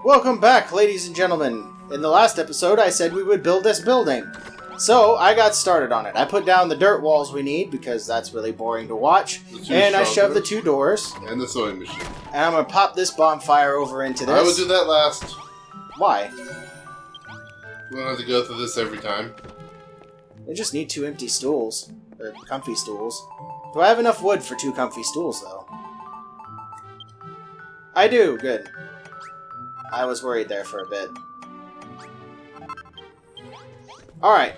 Welcome back, ladies and gentlemen. In the last episode, I said we would build this building. So, I got started on it. I put down the dirt walls we need, because that's really boring to watch. And I shoved the 2 doors. And the sewing machine. And I'm going to pop this bonfire over into this. I would do that last. Why? We don't have to go through this every time. I just need 2 empty stools. Or comfy stools. Do I have enough wood for 2 comfy stools, though? I do. Good. I was worried there for a bit. Alright.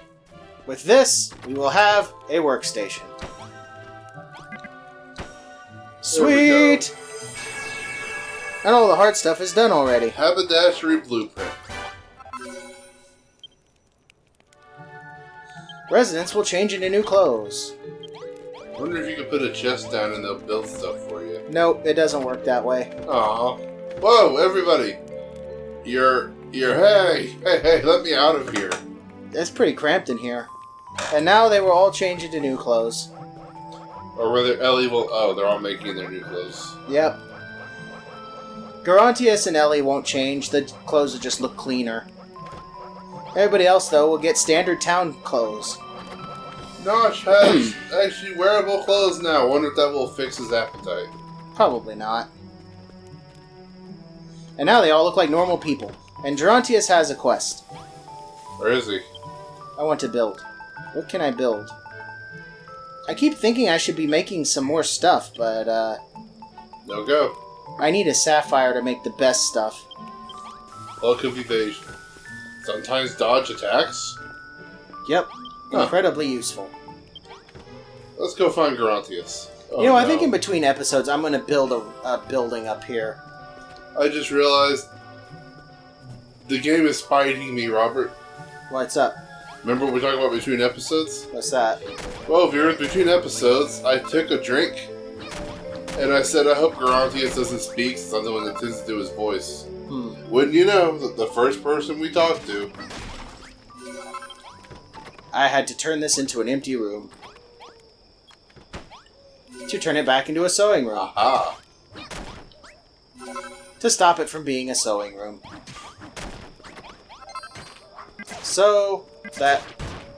With this, we will have a workstation. Sweet! And all the hard stuff is done already. Haberdashery blueprint. Residents will change into new clothes. I wonder if you could put a chest down and they'll build stuff for you. Nope, it doesn't work that way. Aw. Whoa, everybody! Hey, let me out of here. It's pretty cramped in here. And now they will all change into new clothes. Or whether Ellie will... Oh, they're all making their new clothes. Yep. Garantius and Ellie won't change. The clothes will just look cleaner. Everybody else, though, will get standard town clothes. Nosh has actually wearable clothes now. Wonder if that will fix his appetite. Probably not. And now they all look like normal people. And Gerontius has a quest. Where is he? I want to build. What can I build? I keep thinking I should be making some more stuff, but, No go. I need a sapphire to make the best stuff. Cloak of evasion. Sometimes dodge attacks? Yep. Huh. Incredibly useful. Let's go find Gerontius. Oh, you know, no. I think in between episodes I'm going to build a building up here. I just realized the game is spiting me, Robert. What's up? Remember what we talked about between episodes? What's that? Well, viewers, between episodes, I took a drink, and I said, I hope Gerontius doesn't speak, since I'm the one that tends to do his voice. Wouldn't you know, the first person we talked to. I had to turn this into an empty room. To turn it back into a sewing room. Aha. To stop it from being a sewing room. So that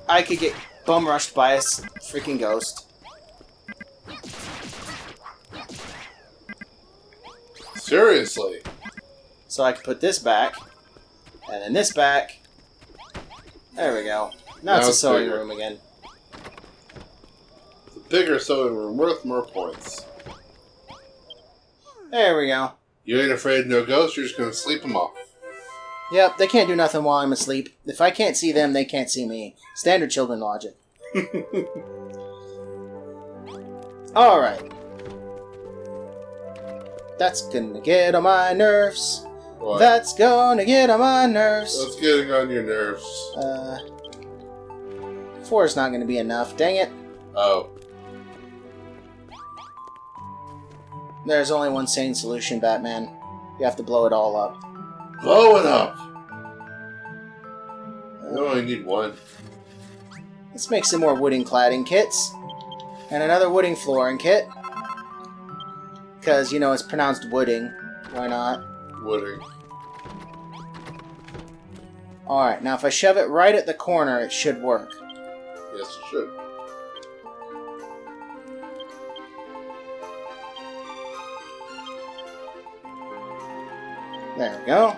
I could get bum rushed by a freaking ghost. Seriously? So I could put this back, and then this back. There we go. Now it's a sewing bigger. room again. It's a bigger sewing room, worth more points. There we go. You ain't afraid of no ghosts, you're just gonna sleep them off. Yep, they can't do nothing while I'm asleep. If I can't see them, they can't see me. Standard children logic. Alright. That's gonna get on my nerves. What? That's gonna get on my nerves. What's getting on your nerves? 4 is not gonna be enough. Dang it. Oh. There's only one sane solution, Batman. You have to blow it all up. Blow it up! I only need one. Let's make some more wooden cladding kits. And another wooden flooring kit. Because, you know, it's pronounced wooding. Why not? Wooding. Alright, now if I shove it right at the corner, it should work. Yes, it should. There we go.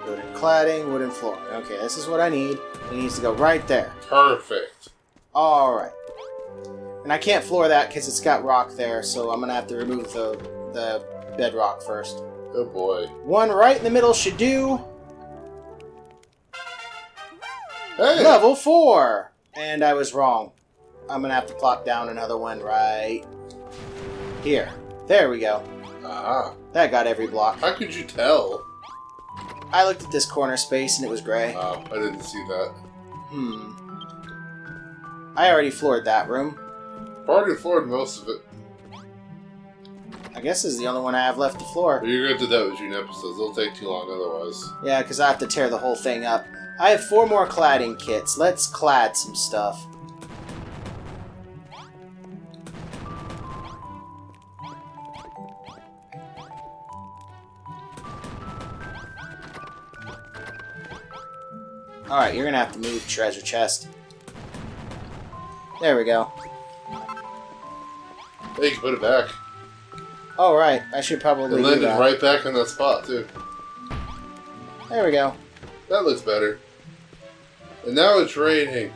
Wooden cladding, wooden flooring. Okay, this is what I need. It needs to go right there. Perfect. Alright. And I can't floor that because it's got rock there, so I'm going to have to remove the bedrock first. Oh boy. One right in the middle should do. Hey! Level 4! And I was wrong. I'm going to have to plop down another one right here. There we go. Ah. That got every block. How could you tell? I looked at this corner space and it was gray. Oh, I didn't see that. I already floored that room. Already floored most of it. I guess this is the only one I have left to floor. But you're going to do that between episodes. It'll take too long otherwise. Yeah, because I have to tear the whole thing up. I have 4 more cladding kits. Let's clad some stuff. Alright, you're gonna have to move treasure chest. There we go. Hey, you can put it back. Oh, right. I should probably It do landed that. right back in that spot, too. There we go. That looks better. And now it's raining.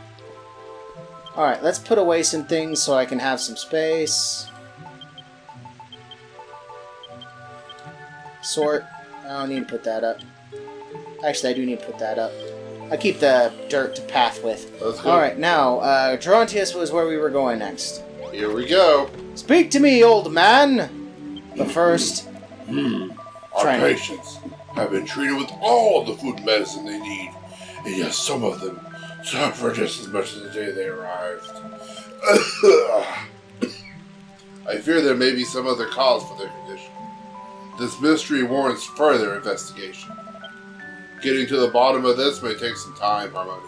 Alright, let's put away some things so I can have some space. Sort. I don't need to put that up. Actually, I do need to put that up. I keep the dirt to path with. Alright, now, Gerontius was where we were going next. Here we go. Speak to me, old man! But first... Our patients have been treated with all the food and medicine they need. And yes, some of them suffer just as much as the day they arrived. I fear there may be some other cause for their condition. This mystery warrants further investigation. Getting to the bottom of this may take some time, Harmonia.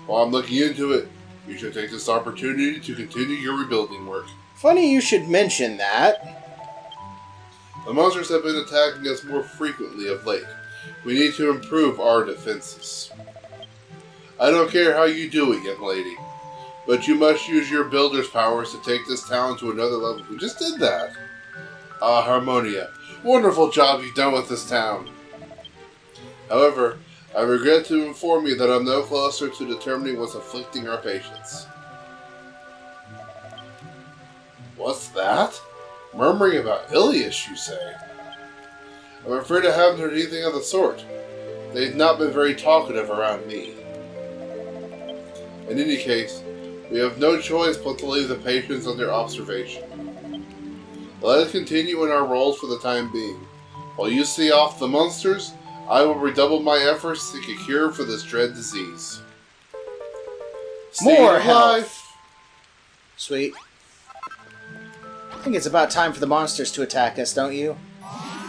While I'm looking into it, you should take this opportunity to continue your rebuilding work. Funny you should mention that. The monsters have been attacking us more frequently of late. We need to improve our defenses. I don't care how you do it, young lady, but you must use your builder's powers to take this town to another level. We just did that. Ah, Harmonia, wonderful job you've done with this town. However, I regret to inform you that I'm no closer to determining what's afflicting our patients. What's that? Murmuring about Ilias, you say? I'm afraid I haven't heard anything of the sort. They've not been very talkative around me. In any case, we have no choice but to leave the patients under observation. Let us continue in our roles for the time being. While you see off the monsters, I will redouble my efforts to seek a cure for this dread disease. More health! Sweet. I think it's about time for the monsters to attack us, don't you?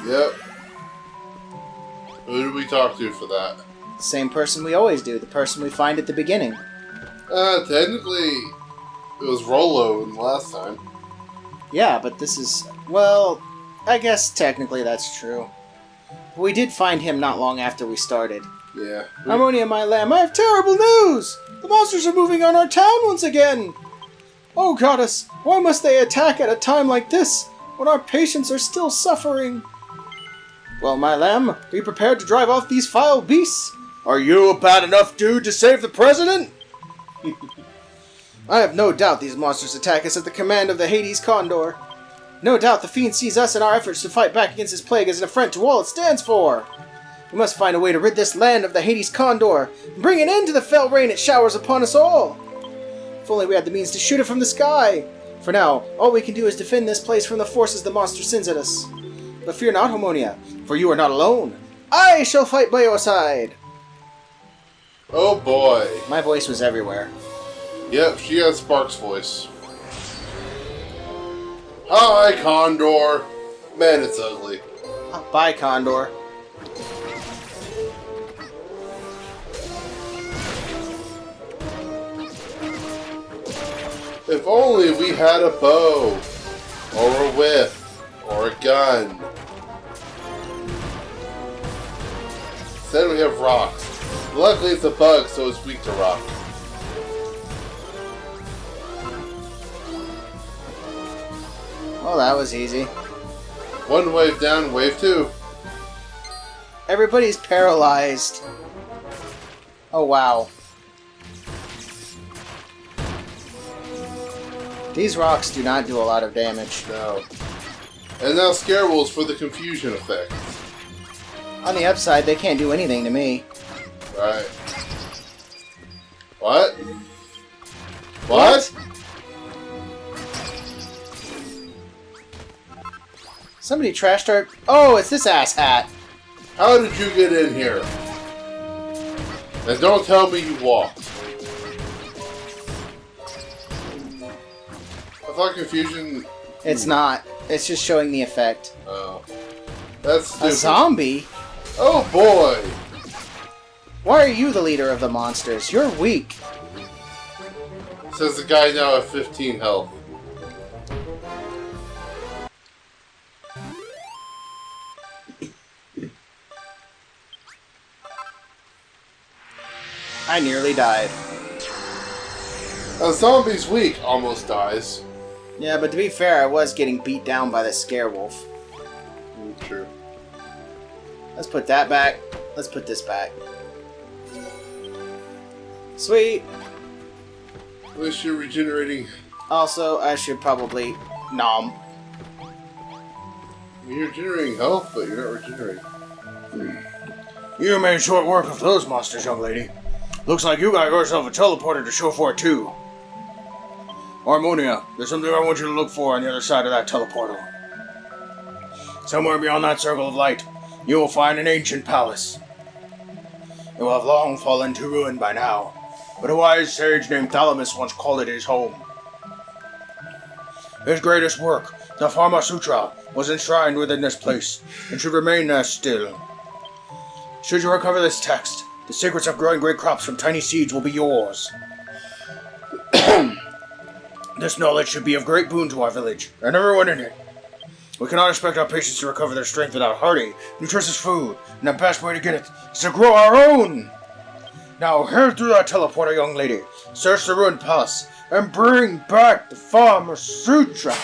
Yep. Who did we talk to for that? The same person we always do, the person we find at the beginning. Technically, it was Rolo in the last time. Yeah, but this is... well, I guess technically that's true. We did find him not long after we started. Yeah. Harmonia, my lamb, I have terrible news! The monsters are moving on our town once again! Oh, goddess, why must they attack at a time like this, when our patients are still suffering? Well, my lamb, be prepared to drive off these vile beasts. Are you a bad enough dude to save the president? I have no doubt these monsters attack us at the command of the Hades Condor. No doubt the fiend sees us in our efforts to fight back against his plague as an affront to all it stands for. We must find a way to rid this land of the Hades Condor and bring an end to the fell rain it showers upon us all. If only we had the means to shoot it from the sky. For now, all we can do is defend this place from the forces the monster sends at us. But fear not, Harmonia, for you are not alone. I shall fight by your side. Oh boy. My voice was everywhere. Yep, she has Spark's voice. Hi, Condor. Man, it's ugly. Bye, Condor. If only we had a bow, or a whip, or a gun. Instead we have rocks. Luckily it's a bug, so it's weak to rock. Well, that was easy. One wave down, wave two. Everybody's paralyzed. Oh, wow. These rocks do not do a lot of damage. No. And now scare wolves for the confusion effect. On the upside, they can't do anything to me. Right. What? What? Somebody trashed our... Oh, it's this asshat. How did you get in here? And don't tell me you walked. I thought confusion... It's not. It's just showing the effect. Oh. That's stupid. A zombie? Oh boy! Why are you the leader of the monsters? You're weak. Says the guy now at 15 health. I nearly died. A zombie's weak almost dies. Yeah, but to be fair, I was getting beat down by the scare wolf. True. Let's put that back. Let's put this back. Sweet. At least you're regenerating. Also, I should probably... Nom. You're generating health, but you're not regenerating. You made short work of those monsters, young lady. Looks like you got yourself a teleporter to show for it, too. Harmonia, there's something I want you to look for on the other side of that teleportal. Somewhere beyond that circle of light, you will find an ancient palace. It will have long fallen to ruin by now, but a wise sage named Thalamus once called it his home. His greatest work, the Pharma Sutra, was enshrined within this place, and should remain there still. Should you recover this text, the secrets of growing great crops from tiny seeds will be yours. This knowledge should be of great boon to our village, and everyone in it. We cannot expect our patients to recover their strength without hearty, nutritious food, and the best way to get it is to grow our own! Now head through that teleporter, young lady, search the ruined palace, and bring back the Pharma Sutra!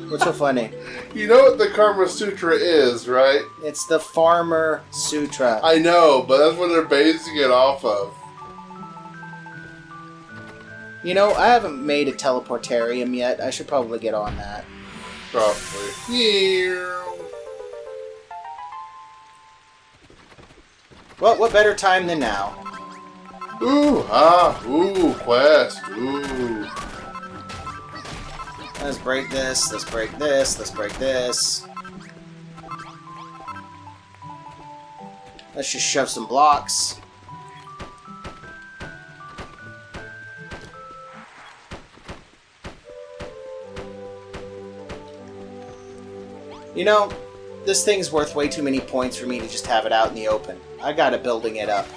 What's so funny? You know what the Karma Sutra is, right? It's the Farmer Sutra. I know, but that's what they're basing it off of. You know, I haven't made a teleportarium yet. I should probably get on that. Probably. Yeah. Well, what better time than now? Ooh, quest. Ooh. Let's break this, let's break this, let's break this. Let's just shove some blocks. You know, this thing's worth way too many points for me to just have it out in the open. I gotta building it up.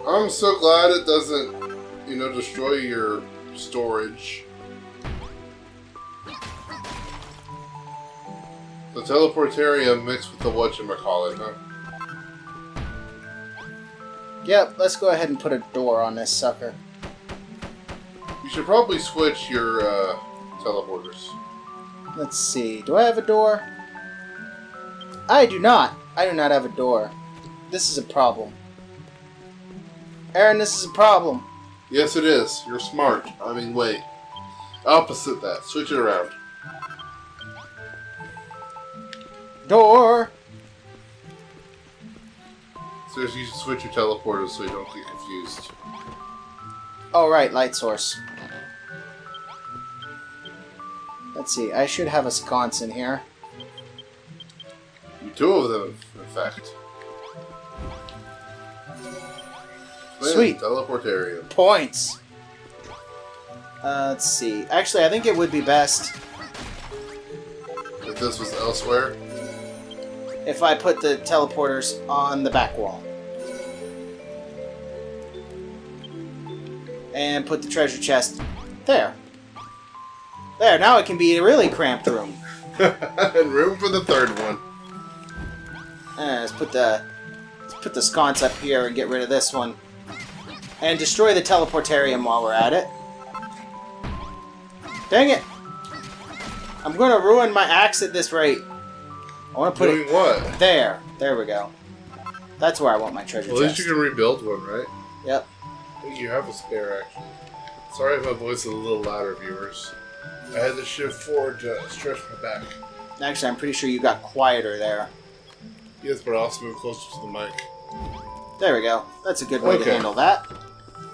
I'm so glad it doesn't, destroy your storage. The teleportarium mixed with the whatchamacallit, huh? Yep, let's go ahead and put a door on this sucker. You should probably switch your teleporters. Let's see, do I have a door? I do not. I do not have a door. This is a problem. Aaron, this is a problem. Yes, it is. You're smart. Wait. Opposite that. Switch it around. Door! So you should switch your teleporters so you don't get confused. Oh, right, light source. Let's see, I should have a sconce in here. Two of them, in fact. Sweet. Teleportarium. Points! Let's see. Actually, I think it would be best If this was elsewhere. if I put the teleporters on the back wall. And put the treasure chest there. There, now it can be a really cramped room. And room for the third one. Let's put the sconce up here and get rid of this one. And destroy the teleportarium while we're at it. Dang it! I'm gonna ruin my axe at this rate. I want to put Doing what? there. There we go. That's where I want my treasure Well, at least chest. you can rebuild one, right? Yep. I think you have a spare, actually. Sorry if my voice is a little louder, viewers. I had to shift forward to stretch my back. Actually, I'm pretty sure you got quieter there. Yes, but I also moved closer to the mic. There we go. That's a good way to Okay. handle that.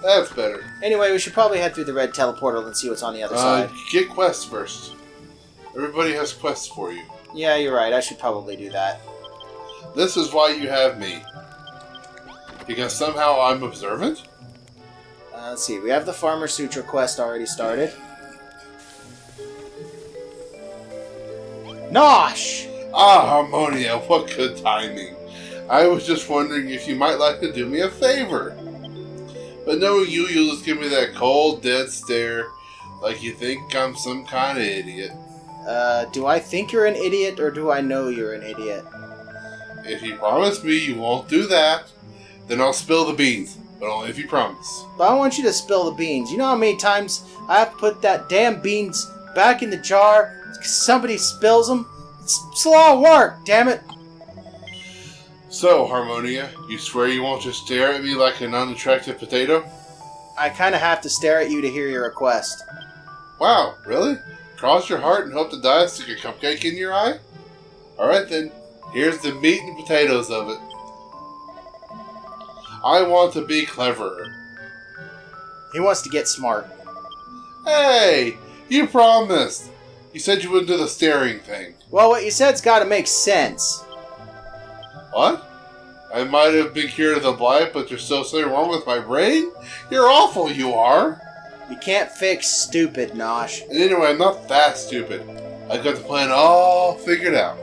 That's better. Anyway, we should probably head through the red teleportal and see what's on the other side. Get quests first. Everybody has quests for you. Yeah, you're right. I should probably do that. This is why you have me. Because somehow I'm observant? Let's see. We have the Farmer Sutra quest already started. Nosh! Ah, Harmonia, what good timing. I was just wondering if you might like to do me a favor. But knowing you'll just give me that cold, dead stare Like you think I'm some kind of idiot. Do I think you're an idiot, or do I know you're an idiot? If you promise me you won't do that, then I'll spill the beans. But only if you promise. But I want you to spill the beans. You know how many times I have to put that damn beans back in the jar because somebody spills them? It's a lot of work, damn it. So, Harmonia, you swear you won't just stare at me like an unattractive potato? I kind of have to stare at you to hear your request. Wow, really? Cross your heart and hope to die and stick a cupcake in your eye? Alright then, here's the meat and potatoes of it. I want to be cleverer. He wants to get smart. Hey, you promised. You said you wouldn't do the staring thing. Well, what you said's got to make sense. What? I might have been cured of the blight, but there's still something wrong with my brain? You're awful, you are. You can't fix stupid, Nosh. And anyway, I'm not that stupid. I've got the plan all figured out.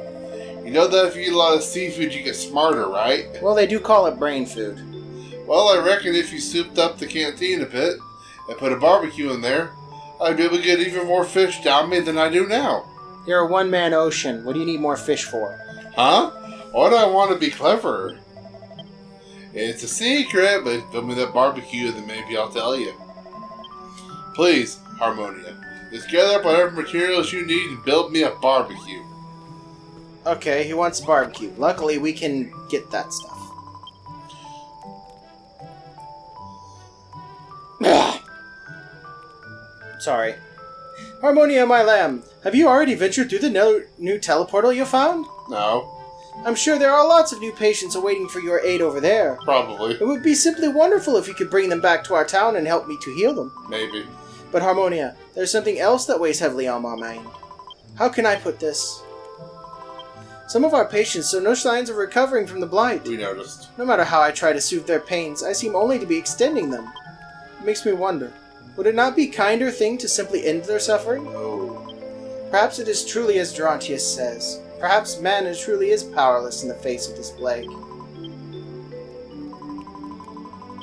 You know that if you eat a lot of seafood, you get smarter, right? Well, they do call it brain food. Well, I reckon if you souped up the canteen a bit and put a barbecue in there, I'd be able to get even more fish down me than I do now. You're a one-man ocean. What do you need more fish for? Huh? Why do I want to be cleverer? It's a secret, but give me that barbecue and then maybe I'll tell you. Please, Harmonia, just gather up whatever materials you need and build me a barbecue. Okay, he wants barbecue. Luckily, we can get that stuff. Sorry. Harmonia, my lamb, have you already ventured through the new teleportal you found? No, I'm sure there are lots of new patients awaiting for your aid over there. probably. It would be simply wonderful if you could bring them back to our town and help me to heal them. Maybe. But Harmonia, there's something else that weighs heavily on my mind. How can I put this? Some of our patients show no signs of recovering from the blight. We noticed. No matter how I try to soothe their pains, I seem only to be extending them. It makes me wonder, would it not be a kinder thing to simply end their suffering? Oh. Perhaps it is truly as Gerontius says. Perhaps man truly is powerless in the face of this plague.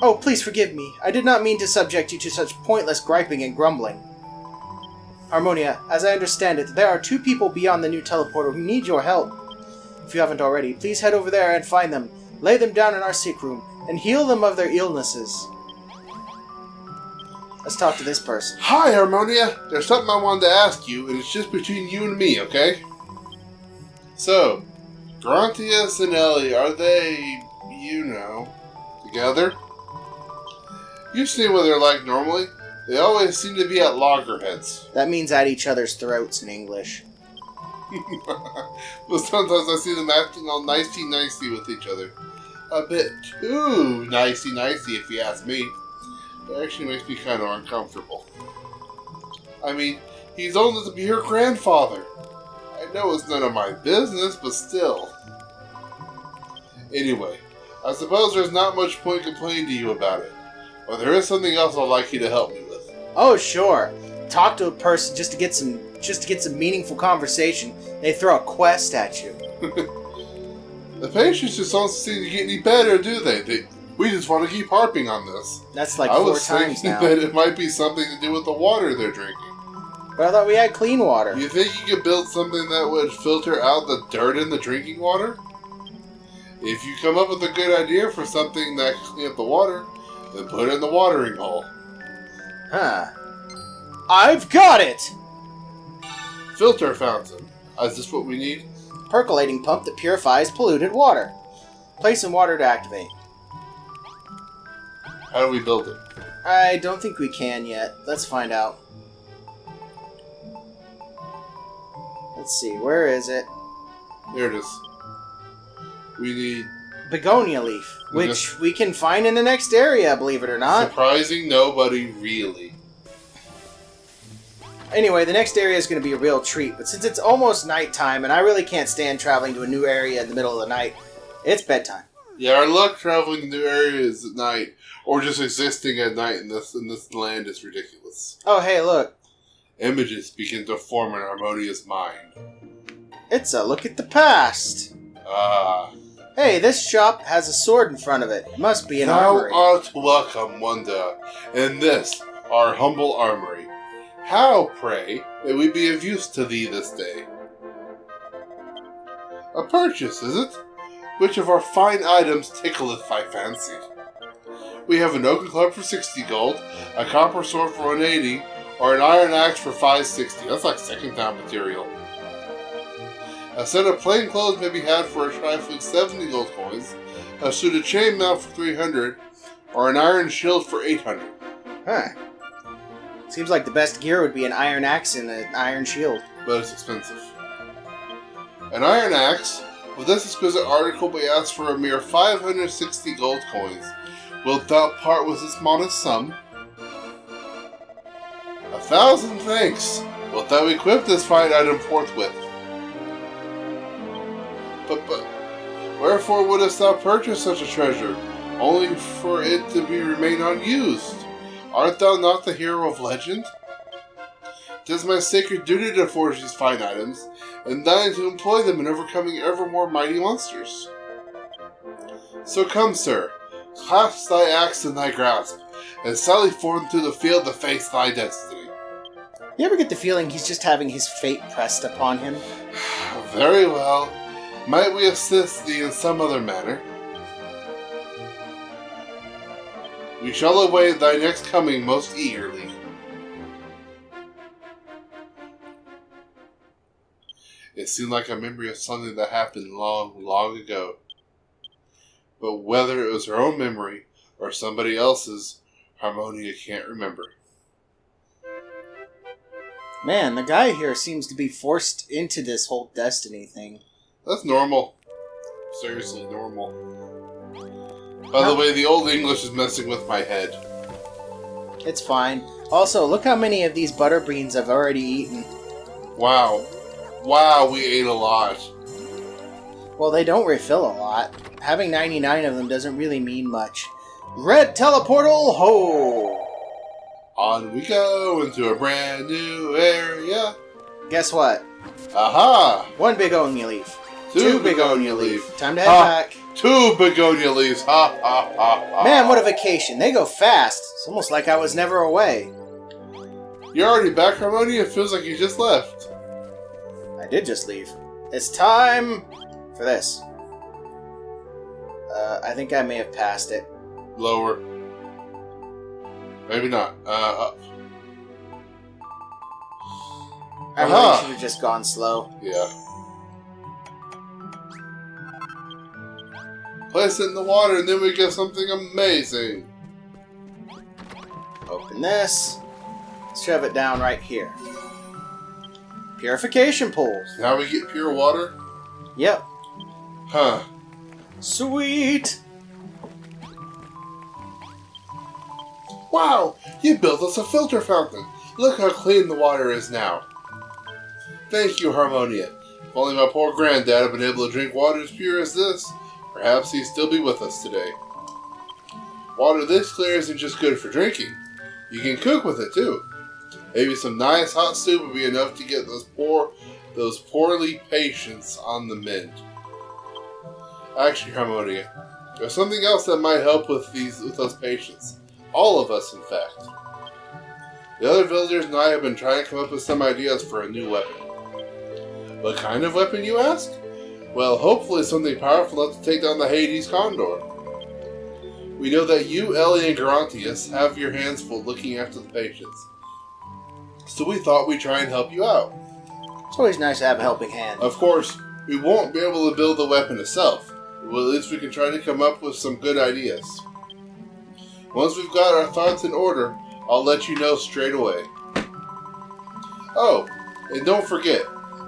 Oh, please forgive me. I did not mean to subject you to such pointless griping and grumbling. Harmonia, as I understand it, there are 2 people beyond the new teleporter who need your help. If you haven't already, please head over there and find them, lay them down in our sick room, and heal them of their illnesses. Let's talk to this person. Hi, Harmonia. There's something I wanted to ask you, and it's just between you and me, okay? So, Gerontius and Ellie, are they, together? You've seen what they're like normally. They always seem to be at loggerheads. That means at each other's throats in English. But sometimes I see them acting all nicey-nicey with each other. A bit too nicey-nicey, if you ask me. It actually makes me kind of uncomfortable. I mean, he's old enough to be her grandfather. I know it's none of my business, but still. Anyway, I suppose there's not much point complaining to you about it. But there is something else I'd like you to help me with. Oh, sure. Talk to a person just to get some meaningful conversation. They throw a quest at you. The patients just don't seem to get any better, do they? We just want to keep harping on this. That's like I 4 was times thinking now. that it might be something to do with the water they're drinking. But I thought we had clean water. You think you could build something that would filter out the dirt in the drinking water? If you come up with a good idea for something that can clean up the water, then put it in the watering hole. Huh. I've got it! Filter fountain. Is this what we need? Percolating pump that purifies polluted water. Place in water to activate. How do we build it? I don't think we can yet. Let's find out. Let's see, where is it? There it is. We need... Begonia leaf, which we can find in the next area, believe it or not. Surprising nobody, really. Anyway, the next area is going to be a real treat, but since it's almost nighttime and I really can't stand traveling to a new area in the middle of the night, it's bedtime. Yeah, our luck traveling to new areas at night, or just existing at night in this land is ridiculous. Oh, hey, look. Images begin to form in Harmonia's mind. It's a look at the past. Ah. Hey, this shop has a sword in front of it. It must be an Thou armory. art welcome, Wanda, in this, our humble armory. How, pray, may we be of use to thee this day? A purchase, is it? Which of our fine items tickleth thy fancy? We have an oaken club for 60 gold, a copper sword for 180, or an iron axe for 560. That's like second-hand material. A set of plain clothes may be had for a trifling 70 gold coins, a suit of chainmail for 300, or an iron shield for 800. Huh. Seems like the best gear would be an iron axe and an iron shield. But it's expensive. An iron axe, with this exquisite article, we ask for a mere 560 gold coins. Wilt thou part with this modest sum? 1,000 thanks! Wilt thou equip this fine item forthwith? But, wherefore wouldst thou purchase such a treasure, only for it to remain unused? Art thou not the hero of legend? 'Tis my sacred duty to forge these fine items, and thine to employ them in overcoming ever more mighty monsters. So come, sir, clasp thy axe in thy grasp, and sally forth into the field to face thy destiny. You ever get the feeling he's just having his fate pressed upon him? Very well. Might we assist thee in some other manner? We shall await thy next coming most eagerly. It seemed like a memory of something that happened long, long ago. But whether it was her own memory or somebody else's, Harmonia can't remember. Man, the guy here seems to be forced into this whole destiny thing. That's normal. Seriously, normal. By the way, the Old English is messing with my head. It's fine. Also, look how many of these butter beans I've already eaten. Wow. Wow, we ate a lot. Well, they don't refill a lot. Having 99 of them doesn't really mean much. Red teleportal, ho! On we go into a brand new area. Guess what? Aha! One begonia leaf. Two begonia leaf. Time to head back. 2 begonia leaves. Ha ha ha ha. Man, what a vacation. They go fast. It's almost like I was never away. You're already back, Harmonia? It feels like you just left. I did just leave. It's time for this. I think I may have passed it. Lower. Maybe not. Up. I really should have just gone slow. Yeah. Place it in the water and then we get something amazing. Open this. Shove it down right here. Purification pools. Now we get pure water? Yep. Huh. Sweet! Wow! You built us a filter fountain. Look how clean the water is now. Thank you, Harmonia. If only my poor granddad had been able to drink water as pure as this, perhaps he'd still be with us today. Water this clear isn't just good for drinking. You can cook with it too. Maybe some nice hot soup would be enough to get those poorly patients on the mend. Actually, Harmonia, there's something else that might help with those patients. All of us, in fact. The other villagers and I have been trying to come up with some ideas for a new weapon. What kind of weapon, you ask? Well, hopefully something powerful enough to take down the Hades Condor. We know that you, Ellie, and Garantius have your hands full looking after the patients. So we thought we'd try and help you out. It's always nice to have a helping hand. Of course, we won't be able to build the weapon itself. Well, at least we can try to come up with some good ideas. Once we've got our thoughts in order, I'll let you know straight away. Oh, and don't forget,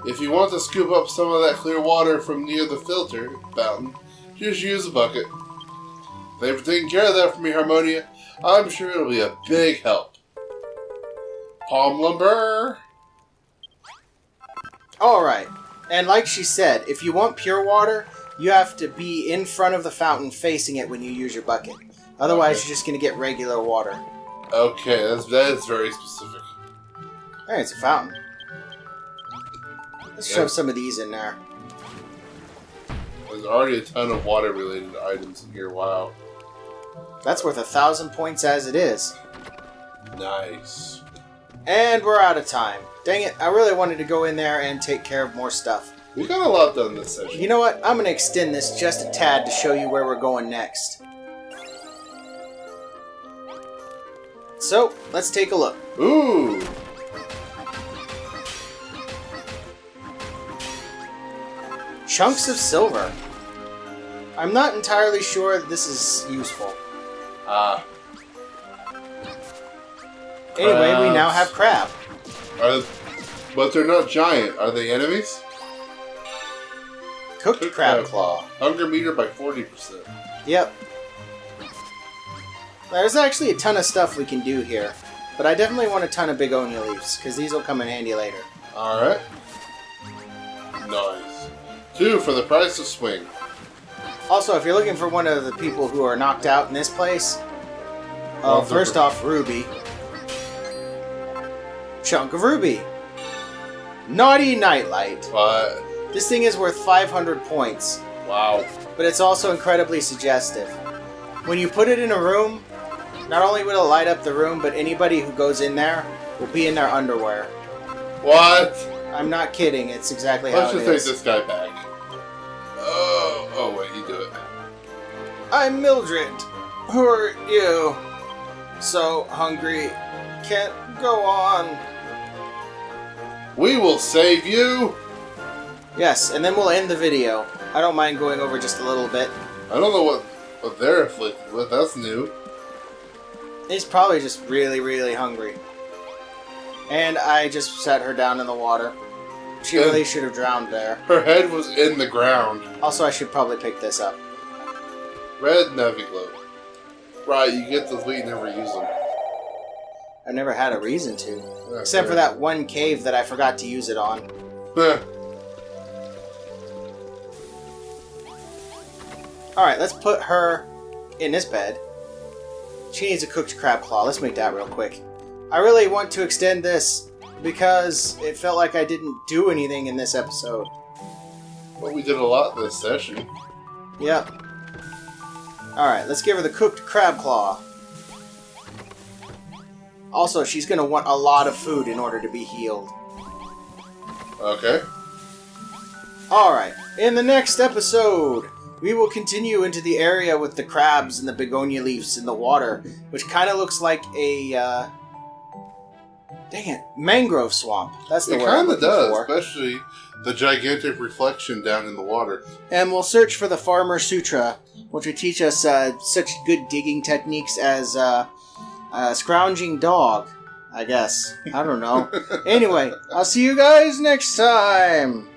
if you want to scoop up some of that clear water from near the filter fountain, just use a bucket. Thanks for taking care of that for me, Harmonia. I'm sure it'll be a big help. Palm lumber! Alright, and like she said, if you want pure water, you have to be in front of the fountain facing it when you use your bucket. Otherwise, you're just going to get regular water. Okay, that is very specific. Hey, it's a fountain. Let's shove some of these in there. There's already a ton of water-related items in here, wow. That's worth 1,000 points as it is. Nice. And we're out of time. Dang it, I really wanted to go in there and take care of more stuff. We got a lot done this session. You know what? I'm going to extend this just a tad to show you where we're going next. So, let's take a look. Ooh! Chunks of silver. I'm not entirely sure this is useful. Anyway, we now have crab. But they're not giant. Are they enemies? Cooked crab claw. Hunger meter by 40%. Yep. There's actually a ton of stuff we can do here. But I definitely want a ton of begonia leaves, because these will come in handy later. Alright. Nice. 2 for the price of swing. Also, if you're looking for one of the people who are knocked out in this place, first off, Ruby. Chunk of Ruby. Naughty Nightlight. What? This thing is worth 500 points. Wow. But it's also incredibly suggestive. When you put it in a room, not only will it light up the room, but anybody who goes in there will be in their underwear. What? I'm not kidding. It's exactly how Let's it just is. take this guy back. Oh wait, you do it. I'm Mildred. Who are you? So hungry. Can't go on. We will save you! Yes, and then we'll end the video. I don't mind going over just a little bit. I don't know what they're afflicted with. That's new. He's probably just really, really hungry. And I just set her down in the water. She really should have drowned there. Her head was in the ground. Also, I should probably pick this up. Red Naviglow. Right, you get those, but you never use them. I've never had a reason to. Except for that one cave that I forgot to use it on. Alright, let's put her in this bed. She needs a cooked crab claw. Let's make that real quick. I really want to extend this because it felt like I didn't do anything in this episode. Well, we did a lot this session. Yep. Alright, let's give her the cooked crab claw. Also, she's going to want a lot of food in order to be healed. Okay. Alright, in the next episode, we will continue into the area with the crabs and the begonia leaves in the water, which kind of looks like a, dang it, mangrove swamp. That's the word I'm looking for. It kind of does, especially the gigantic reflection down in the water. And we'll search for the Farmer Sutra, which will teach us such good digging techniques as scrounging dog, I guess. I don't know. Anyway, I'll see you guys next time.